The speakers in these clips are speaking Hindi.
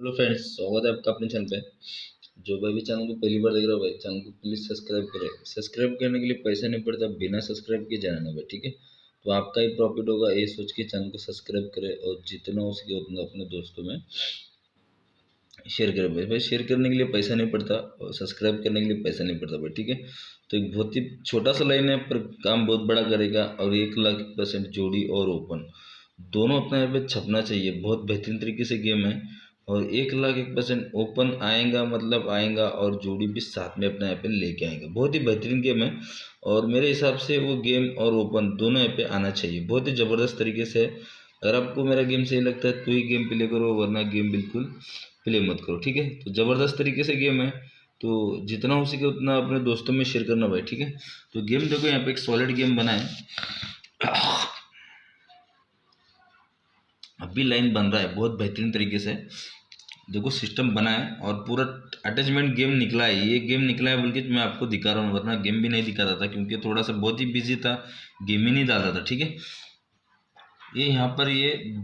हेलो फ्रेंड्स, स्वागत है आपका अपने चैनल पे। जो भाई भी चैनल को पहली बार देख रहे हो भाई, चैनल को प्लीज़ सब्सक्राइब करें। सब्सक्राइब करने के लिए पैसा नहीं पड़ता, बिना सब्सक्राइब किए जाना भाई, ठीक है। तो आपका ही प्रॉफिट होगा, ये सोच के चैनल को सब्सक्राइब करें और जितना हो सके उतना अपने दोस्तों में शेयर करें भाई। शेयर करने के लिए पैसा नहीं पड़ता और सब्सक्राइब करने के लिए पैसा नहीं पड़ता भाई, ठीक है। तो एक बहुत ही छोटा सा लाइन है पर काम बहुत बड़ा करेगा। और 1,00,000% जोड़ी और ओपन दोनों अपने यहाँ पे छपना चाहिए। बहुत बेहतरीन तरीके से गेम है और 1,01,000% ओपन आएगा, मतलब आएगा और जोड़ी भी साथ में अपने यहाँ पे लेके आएंगे। बहुत ही बेहतरीन गेम है और मेरे हिसाब से वो गेम और ओपन दोनों यहाँ पे आना चाहिए। बहुत ही ज़बरदस्त तरीके से है। अगर आपको मेरा गेम सही लगता है तो ही गेम प्ले करो, वरना गेम बिल्कुल प्ले मत करो, ठीक है। तो ज़बरदस्त तरीके से गेम है, तो जितना हो सके उतना अपने दोस्तों में शेयर करना भाई, ठीक है। तो गेम देखो, यहाँ पे एक सॉलिड गेम बना है। अभी लाइन बन रहा है बहुत बेहतरीन तरीके से। देखो सिस्टम बना है और पूरा अटैचमेंट गेम निकला है। ये गेम निकला है बल्कि मैं आपको दिखा रहा हूँ, वरना गेम भी नहीं दिखाता था क्योंकि थोड़ा सा बहुत ही बिजी था, गेम ही नहीं डालता था, ठीक है। ये यहाँ पर ये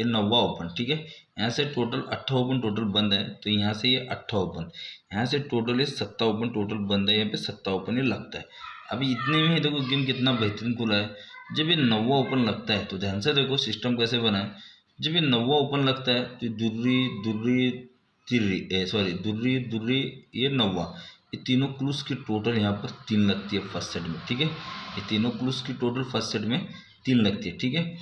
नवा ओपन, ठीक है। यहाँ से टोटल 8 ओपन टोटल बंद है, तो यहाँ से ये 8 ओपन, यहाँ से टोटल ये 7 ओपन टोटल बंद है। यहाँ पे 7 ओपन ये लगता है। अभी इतने में ही देखो गेम कितना बेहतरीन खुला है। जब ये नवा ओपन लगता है तो ध्यान से देखो सिस्टम कैसे बना है। जब ये नवा ओपन लगता है तो दुर्री दुर्री तिर्री सॉरी दुर्री दुर्री ये नवा, ये तीनों क्लूज की टोटल यहाँ पर 3 लगती है फर्स्ट सेट में, ठीक है। ये तीनों क्लूज की टोटल फर्स्ट सेट में 3 लगती है, ठीक है।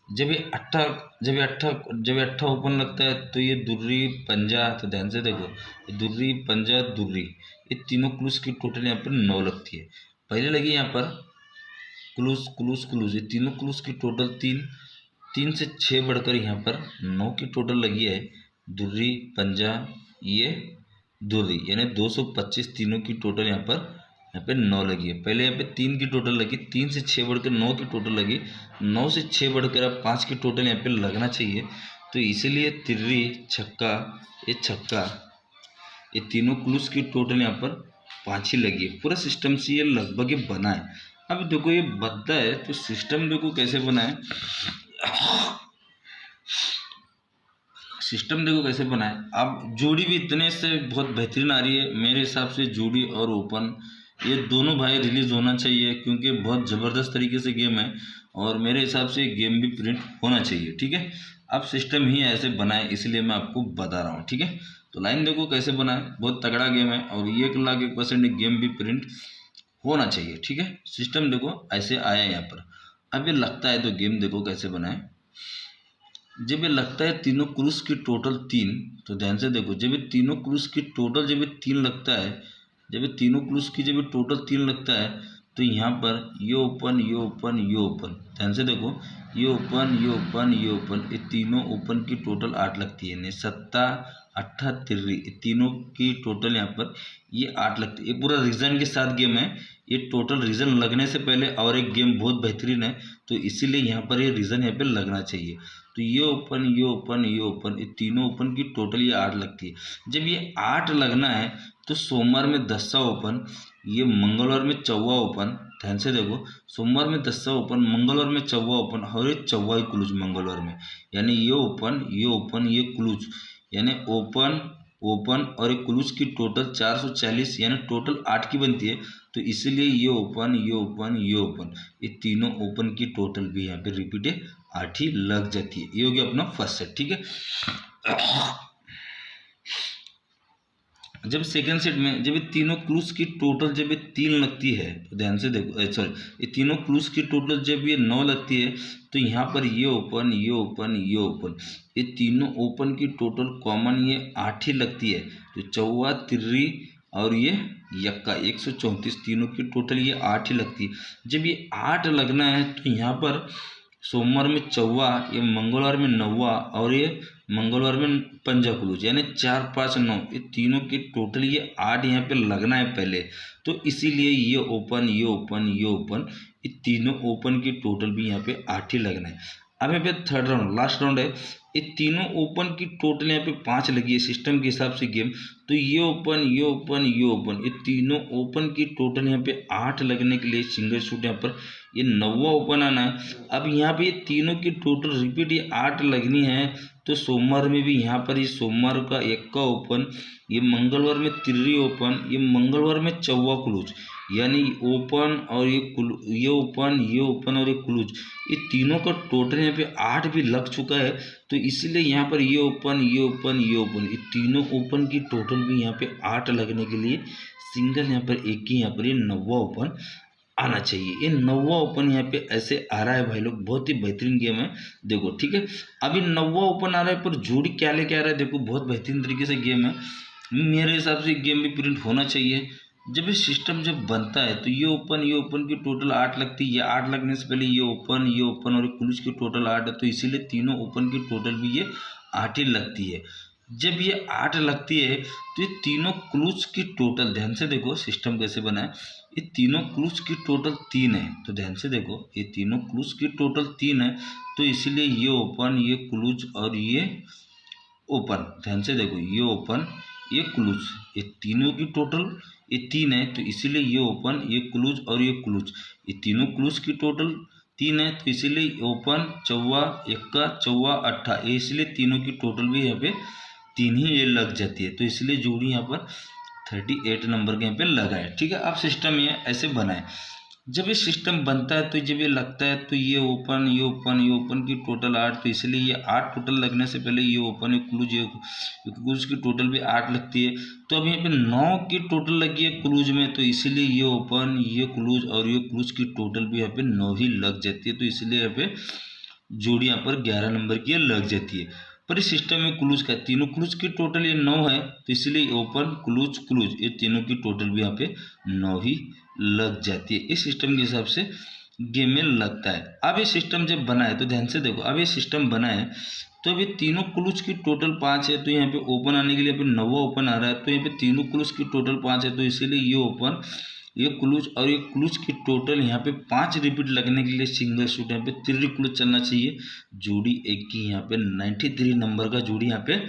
जब ये अट्ठा ओपन लगता है तो ये दुर्री पंजा, तो ध्यान से देखो ये दुर्री पंजा दुर्री, ये तीनों क्लूज की टोटल यहाँ पर 9 लगती है। पहले लगी यहाँ पर क्लूज क्लूज क्लूज, ये तीनों क्लूज की टोटल 3, 3 से 6 बढ़कर यहाँ पर 9 की टोटल लगी है। दुर्री पंजा ये दुर्री, यानी 225 तीनों की टोटल यहाँ पे 9 लगी है। पहले यहाँ पे 3 की टोटल लगी, 3 से 6 बढ़कर 9 की टोटल लगी, 9 से 6 बढ़कर अब 5 की टोटल यहाँ पे लगना चाहिए। तो इसीलिए तिर्री छक्का ये छक्का, ये तीनों क्लूज की टोटल यहाँ पर 5 ही लगी है। पूरा सिस्टम से ये लगभग ये बना है। अब देखो ये बद्दा है तो सिस्टम देखो कैसे बना है। सिस्टम देखो कैसे बना है। अब जोड़ी भी इतने से बहुत बेहतरीन आ रही है मेरे हिसाब से। जोड़ी और ओपन ये दोनों भाई रिलीज होना चाहिए क्योंकि बहुत ज़बरदस्त तरीके से गेम है और मेरे हिसाब से गेम भी प्रिंट होना चाहिए, ठीक है। अब सिस्टम ही ऐसे बना है इसलिए मैं आपको बता रहा हूँ, ठीक है। तो लाइन देखो कैसे बना है, बहुत तगड़ा गेम है और 1,01,000% गेम भी प्रिंट होना चाहिए, ठीक है। सिस्टम देखो ऐसे आया है यहाँ पर। अब ये लगता है तो गेम देखो कैसे बना है। जब ये लगता है तीनों क्रूज की टोटल 3, तो ध्यान से देखो जब ये तीनों क्रूज की टोटल जब ये 3 लगता है, जब ये तीनों क्रूज की जब ये टोटल 3 लगता है तो यहाँ पर ये ओपन ये ओपन ये ओपन, ध्यान से देखो ये ओपन ये ओपन ये ओपन, ये तीनों ओपन की टोटल 8 लगती है। सत्ता अट्ठा तिर्री, ये तीनों की टोटल यहाँ पर ये 8 लगती है। ये पूरा रीजन के साथ गेम है। ये टोटल रीजन लगने से पहले और एक गेम बहुत बेहतरीन है, तो इसीलिए यहाँ पर ये रीजन यहाँ पे लगना चाहिए। तो ये ओपन ये ओपन ये ओपन, ये तीनों ओपन की टोटल ये 8 लगती है। जब ये 8 लगना है तो सोमवार में 10सा ओपन, ये मंगलवार में 4वां ओपन, ध्यान से देखो सोमवार में 10सा ओपन, मंगलवार में 4वां ओपन और ये 4वां क्लूज मंगलवार में, यानी ये ओपन ये क्लूज, यानी ओपन ओपन और एक क्लूज की टोटल 440, यानी टोटल 8 की बनती है। तो इसीलिए ये ओपन ये ओपन ये ओपन, ये तीनों ओपन की टोटल भी यहाँ पे रिपीट है 8 ही लग जाती है। ये हो गया अपना फर्स्ट सेट, ठीक है। जब सेकेंड सेट में जब ये तीनों क्लूज की टोटल जब ये 3 लगती है, तो ध्यान से देखो सॉरी, ये तीनों क्लूज की टोटल जब ये 9 लगती है तो यहाँ पर ये ओपन ये ओपन ये ओपन, ये तीनों ओपन की टोटल कॉमन ये 8 ही लगती है। तो चौवा तिर्री और ये यक्का 134 तीनों की टोटल ये 8 ही लगती है। जब ये 8 लगना है तो यहाँ पर सोमवार में 4वां, ये मंगलवार में 9वां और ये मंगलवार में पंजा क्लूज, यानी 4 5 9, ये तीनों की टोटल ये 8 यहाँ पे लगना है पहले। तो इसीलिए ये ओपन ये ओपन ये ओपन, ये तीनों ओपन की टोटल भी यहाँ पे 8 ही लगना है। अब यहाँ पे थर्ड राउंड लास्ट राउंड है। ये तीनों ओपन की टोटल यहाँ पे 5 लगी है सिस्टम के हिसाब से गेम। तो ये ओपन, ये ओपन, ये ओपन, ये तीनों ओपन की टोटल यहाँ पे 8 लगने के लिए सिंगल शूट यहाँ पर ये 9वां ओपन आना है। अब यहाँ पे ये तीनों की टोटल रिपीट ये 8 लगनी है। तो सोमवार में भी यहाँ पर ये सोमवार का 1 का ओपन, ये मंगलवार में 3 ओपन, ये मंगलवार में 4वां क्लोज, यानी ओपन और ये ओपन, ये ओपन और ये क्लोज, ये तीनों का टोटल यहाँ पे 8 भी लग चुका है। तो इसीलिए यहाँ पर ये ओपन, ये ओपन, ये ओपन, ये तीनों ओपन की टोटल भी यहाँ पे 8 लगने के लिए सिंगल यहाँ पर एक ही यहाँ पर ये 9वां ओपन आना चाहिए। ये 9वां ओपन यहाँ पे ऐसे आ रहा है भाई लोग, बहुत ही बेहतरीन गेम है। देखो ठीक है, अभी 9वां ओपन आ रहा है, पर जोड़ी क्या लेके आ रहा है देखो, बहुत बेहतरीन तरीके से गेम है। मेरे हिसाब से गेम भी प्रिंट होना चाहिए। जब ये सिस्टम जब बनता है तो ये ओपन की टोटल 8 लगती है। ये 8 लगने से पहले ये ओपन और क्लोज की टोटल 8 है, तो इसीलिए तीनों ओपन की टोटल भी ये 8 ही लगती है। जब ये 8 लगती है तो ये तीनों क्लूज की टोटल, ध्यान से देखो सिस्टम कैसे बना है, ये तीनों क्लूज की टोटल 3 है। तो ध्यान से देखो, ये तीनों क्लूज की टोटल 3 है, तो इसीलिए ये ओपन, ये क्लूज और ये ओपन, ध्यान से देखो, ये ओपन, ये क्लूज, ये तीनों की टोटल ये 3 है, तो इसीलिए ये ओपन, ये क्लूज और ये क्लूज, ये तीनों क्लूज की टोटल 3 है, तो इसीलिए ओपन, चौवा, इक्का, चौवा, अट्ठा, ये इसलिए तीनों की टोटल भी यहाँ पे 3 ही ये लग जाती है। तो इसलिए जोड़ी यहाँ पर 38 नंबर के यहाँ पे लगा है। ठीक है, आप सिस्टम ये ऐसे बनाए। जब ये सिस्टम बनता है तो जब ये लगता है तो ये ओपन, ये ओपन, ये ओपन की टोटल 8, तो इसलिए ये 8 टोटल लगने से पहले ये ओपन, ये क्लूज, ये क्लूज की टोटल भी 8 लगती है। तो अब यहाँ पे 9 की टोटल लगी है क्लूज में, तो इसीलिए ये ओपन, ये क्लूज और ये क्लूज की टोटल भी यहाँ पे 9 ही लग जाती है। तो इसलिए यहाँ पे जोड़ी यहाँ पर 11 नंबर की लग जाती है। पर इस सिस्टम में क्लूज का तीनों क्लूज की टोटल ये 9 है, तो इसलिए ओपन, क्लूज, क्लूज, ये तीनों की टोटल भी यहाँ पे 9 ही लग जाती है। इस सिस्टम के हिसाब से गेम में लगता है। अब ये सिस्टम जब बना है तो ध्यान से देखो, अब ये सिस्टम बना है तो अभी तीनों क्लूज की टोटल 5 है, तो यहाँ पे ओपन आने के लिए अभी 9वां ओपन आ रहा है, तो यहाँ पे तीनों क्लूज की टोटल 5 है, तो इसीलिए ये ओपन, ये क्लूज और ये क्लूज की टोटल यहाँ पे 5 रिपीट लगने के लिए सिंगल शूट यहाँ पे 3 क्लूज चलना चाहिए। जोड़ी एक की यहाँ पे 93 नंबर का जोड़ी यहाँ पे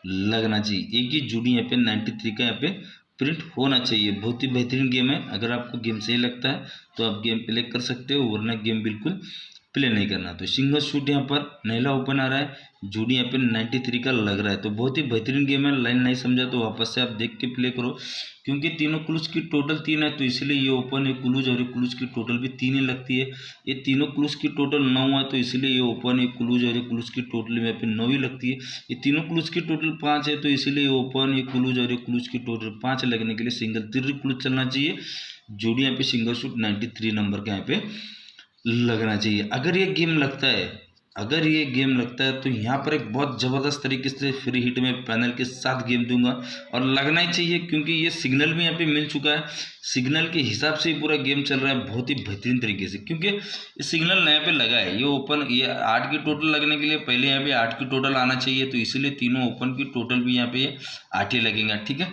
लगना चाहिए। एक ही जोड़ी यहाँ पे 93 का यहाँ पे प्रिंट होना चाहिए। बहुत ही बेहतरीन गेम है। अगर आपको गेम सही लगता है तो आप गेम प्ले कर सकते हो, वरना गेम बिल्कुल प्ले नहीं करना। तो सिंगल शूट यहाँ पर नैला ओपन आ रहा है, जोड़ी यहाँ पे 93 का लग रहा है। तो बहुत ही बेहतरीन गेम है। लाइन नहीं समझा तो वापस से आप देख के प्ले करो, क्योंकि तीनों क्लूज की टोटल 3 है, तो इसलिए ये ओपन, ये क्लूज और ये क्लूज की टोटल भी 3 ही लगती है। ये तीनों क्लूज की टोटल 9 है, तो इसलिए ये ओपन, ये क्लूज और ये क्लूज की टोटल यहाँ पे 9 ही लगती है। ये तीनों क्लूज की टोटल 5 है, तो इसलिए ये ओपन, ये क्लूज और ये क्लूज की टोटल 5 लगने के लिए सिंगल 3 क्लूज चलना चाहिए। जोड़ी यहाँ पे सिंगल शूट 93 नंबर का यहाँ पे लगना चाहिए। अगर ये गेम लगता है तो यहाँ पर एक बहुत ज़बरदस्त तरीके से फ्री हिट में पैनल के साथ गेम दूंगा, और लगना ही चाहिए, क्योंकि ये सिग्नल भी यहाँ पे मिल चुका है। सिग्नल के हिसाब से ही पूरा गेम चल रहा है बहुत ही बेहतरीन तरीके से, क्योंकि ये सिग्नल यहाँ पे लगा है। ये ओपन, ये 8 की टोटल लगने के लिए पहले यहाँ पे 8 की टोटल आना चाहिए, तो इसीलिए तीनों ओपन की टोटल भी यहाँ पे 8 ही लगेंगे। ठीक है,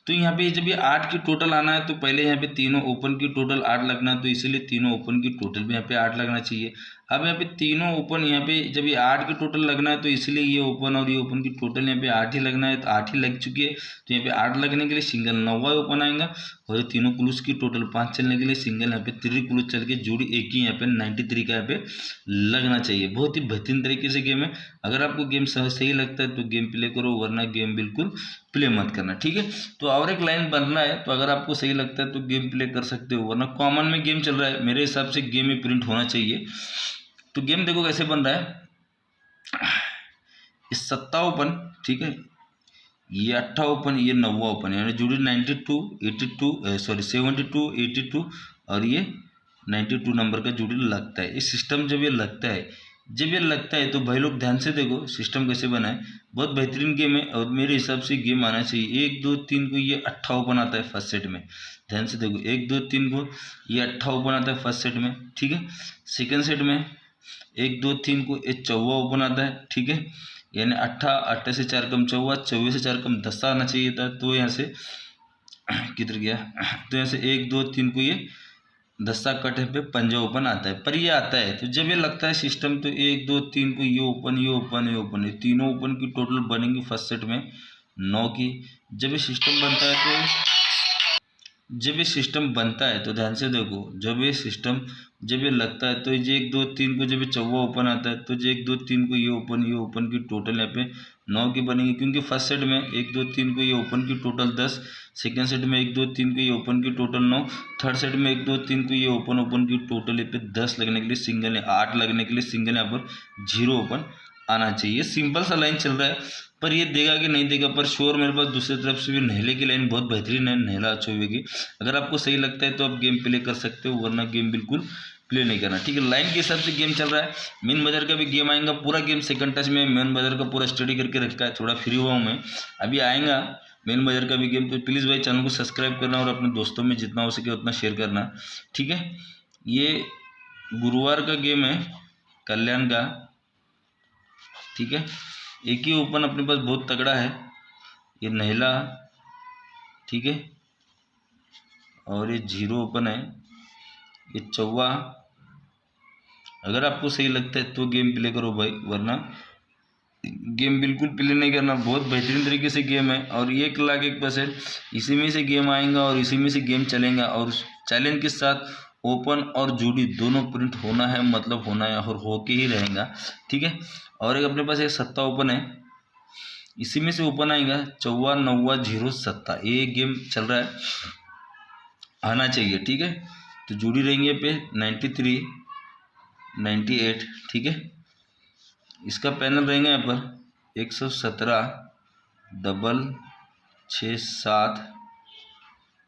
तो यहाँ पे जब ये 8 की टोटल आना है तो पहले यहाँ पे तीनों ओपन की टोटल 8 लगना है, तो इसीलिए तीनों ओपन की टोटल भी यहाँ पे 8 लगना चाहिए। अब यहाँ पे तीनों ओपन, यहाँ पे जब ये 8 की टोटल लगना है तो इसलिए ये ओपन और ये ओपन की टोटल यहाँ पे 8 ही लगना है, तो 8 ही लग चुकी है। तो यहाँ पे 8 लगने के लिए सिंगल 9वां ओपन आएगा, और ये तीनों क्लूज की टोटल 5 चलने के लिए सिंगल यहाँ पे 3 क्लूज चल के जोड़ी एक ही यहाँ पे 93 का यहाँ पे लगना चाहिए। बहुत ही बेहतरीन तरीके से गेम है। अगर आपको गेम सही लगता है तो गेम प्ले करो, वरना गेम बिल्कुल प्ले मत करना। ठीक है, तो और एक लाइन बनना है, तो अगर आपको सही लगता है तो गेम प्ले कर सकते हो, वरना कॉमन में गेम चल रहा है। मेरे हिसाब से गेम में प्रिंट होना चाहिए। तो गेम देखो कैसे बन रहा है। इस 7 ओपन, ठीक है, ये 8 ओपन, ये 9वां ओपन, यानी जोड़ी 72, 72, 82 और ये 92 नंबर का जोड़ी लगता है। इस सिस्टम जब ये लगता है तो भाई लोग ध्यान से देखो सिस्टम कैसे बना है। बहुत बेहतरीन गेम है, और मेरे हिसाब से गेम आना चाहिए। 1 2 3 को ये 8 ओपन आता है फर्स्ट सेट में। ध्यान से देखो, 1 2 3 को ये 8 ओपन आता है फर्स्ट सेट में। ठीक है, सेकेंड सेट में 1 2 3 को ये 4वां ओपन आता है। ठीक है, यानी 8 से 4 कम 4, 24 से 4 कम 10 आना चाहिए था। तो यहाँ से किधर गया, तो यहाँ से 1 2 3 को ये दस्ता कट पे पंजा ओपन आता है, पर ये आता है तो जब ये लगता है सिस्टम तो 1 2 3 को ये ओपन ये ओपन ये ओपन, ये तीनों ओपन की टोटल बनेंगी फर्स्ट सेट में 9 की। जब ये सिस्टम बनता है तो ध्यान से देखो, जब ये लगता है तो ये 1 2 3 को जब ये चौवा ओपन आता है तो ये 1 2 3 को ये ओपन की टोटल यहाँ पे 9 की बनेगी, क्योंकि फर्स्ट सेट में 1 2 3 को ये ओपन की टोटल 10, सेकेंड सेट में 1 2 3 को ये ओपन की टोटल 9, थर्ड सेट में 1 2 3 को ये ओपन की टोटल यहाँ पे 10 लगने के लिए सिंगल है, 8 लगने के लिए सिंगल यहाँ पर 0 ओपन आना चाहिए। सिंपल सा लाइन चल रहा है, पर ये देगा कि नहीं देगा, पर श्योर मेरे पास दूसरी तरफ से भी नहले की लाइन बहुत बेहतरीन है, नहला अच्छी होगी। अगर आपको सही लगता है तो आप गेम प्ले कर सकते हो, वरना गेम बिल्कुल प्ले नहीं करना, ठीक है। लाइन के हिसाब से गेम चल रहा है। मेन बाजार का भी गेम आएगा, पूरा गेम सेकंड टच में मेन बाजार का पूरा स्टडी करके रखा है, थोड़ा फ्री हुआ हूँ मैं, अभी आएगा मेन बाजार का भी गेम। तो प्लीज़ भाई चैनल को सब्सक्राइब करना और अपने दोस्तों में जितना हो सके उतना शेयर करना, ठीक है। ये गुरुवार का गेम है कल्याण का, ठीक है। एक ही ओपन अपने पास बहुत तगड़ा है, ये नहला, ठीक है, और ये 0 ओपन है, ये चौवा। अगर आपको सही लगता है तो गेम प्ले करो भाई, वरना गेम बिल्कुल प्ले नहीं करना। बहुत बेहतरीन तरीके से गेम है और 1,01,000% इसी में से गेम आएगा और इसी में से गेम चलेगा। और चैलेंज के साथ ओपन और जूडी दोनों प्रिंट होना है, मतलब होना है और होके ही रहेगा, ठीक है। और एक अपने पास एक सत्ता ओपन है, इसी में से ओपन आएगा चौवा 9 0 7, ये गेम चल रहा है, आना चाहिए, ठीक है। तो जूडी रहेंगे पे 93 98, ठीक है। इसका पैनल रहेगा यहाँ पर 117 डबल 6 7,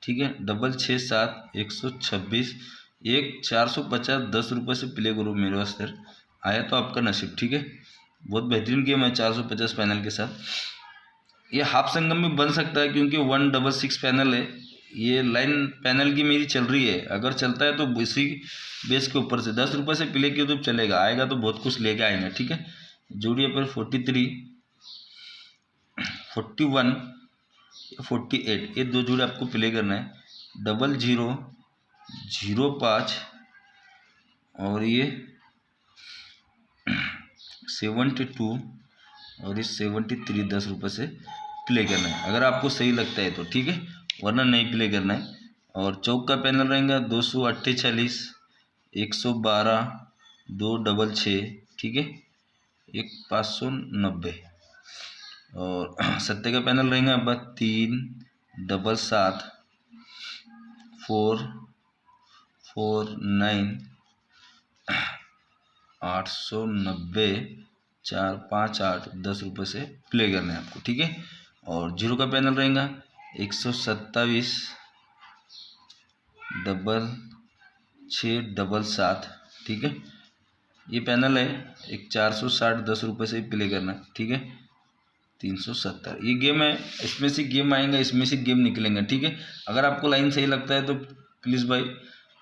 ठीक है, डबल 6 7 126, एक 450 10 रुपये से प्ले करो मेरे वास्ते, आया तो आपका नसीब, ठीक है। बहुत बेहतरीन गेम है 450 पैनल के साथ। ये हाफ संगम भी बन सकता है क्योंकि 166 पैनल है। ये लाइन पैनल की मेरी चल रही है, अगर चलता है तो इसी बेस के ऊपर से 10 रुपये से प्ले किया तो चलेगा, आएगा तो बहुत कुछ लेके आएंगे, ठीक है। जोड़िए पर 43 41 48, ये दो जोड़े आपको प्ले करना है, डबल 0 0 5 और ये 72 और ये 73 10 रुपये से प्ले करना है, अगर आपको सही लगता है तो, ठीक है, वरना नहीं प्ले करना है। और चौक का पैनल रहेगा 248 112 2 डबल 6, ठीक है, एक 590। और सत्ते का पैनल रहेगा अब 3 डबल 7 4 4 9 890 4 5 8 10 रुपये से प्ले करना है आपको, ठीक है। और 0 का पैनल रहेगा 127 डबल 6 डबल 7, ठीक है। ये पैनल है एक 460 10 रुपये से प्ले करना है, ठीक है, 370। ये गेम है, इसमें से गेम आएगा, इसमें से गेम निकलेंगे, ठीक है। अगर आपको लाइन सही लगता है तो प्लीज़ भाई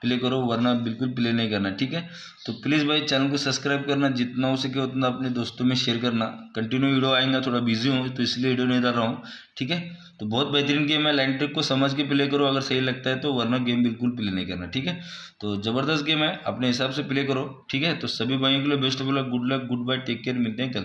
प्ले करो, वरना बिल्कुल प्ले नहीं करना, ठीक है। तो प्लीज़ भाई चैनल को सब्सक्राइब करना, जितना हो सके उतना अपने दोस्तों में शेयर करना। कंटिन्यू वीडियो आएगा, थोड़ा बिजी हूँ तो इसलिए वीडियो नहीं डाल रहा हूँ, ठीक है। तो बहुत बेहतरीन गेम है, लाइन ट्रिक को समझ के प्ले करो अगर सही लगता है तो, वरना गेम बिल्कुल प्ले नहीं करना, ठीक है। तो ज़बरदस्त गेम है, अपने हिसाब से प्ले करो, ठीक है। तो सभी भाइयों के लिए best of luck, good luck, goodbye, take care, मिलते हैं कल।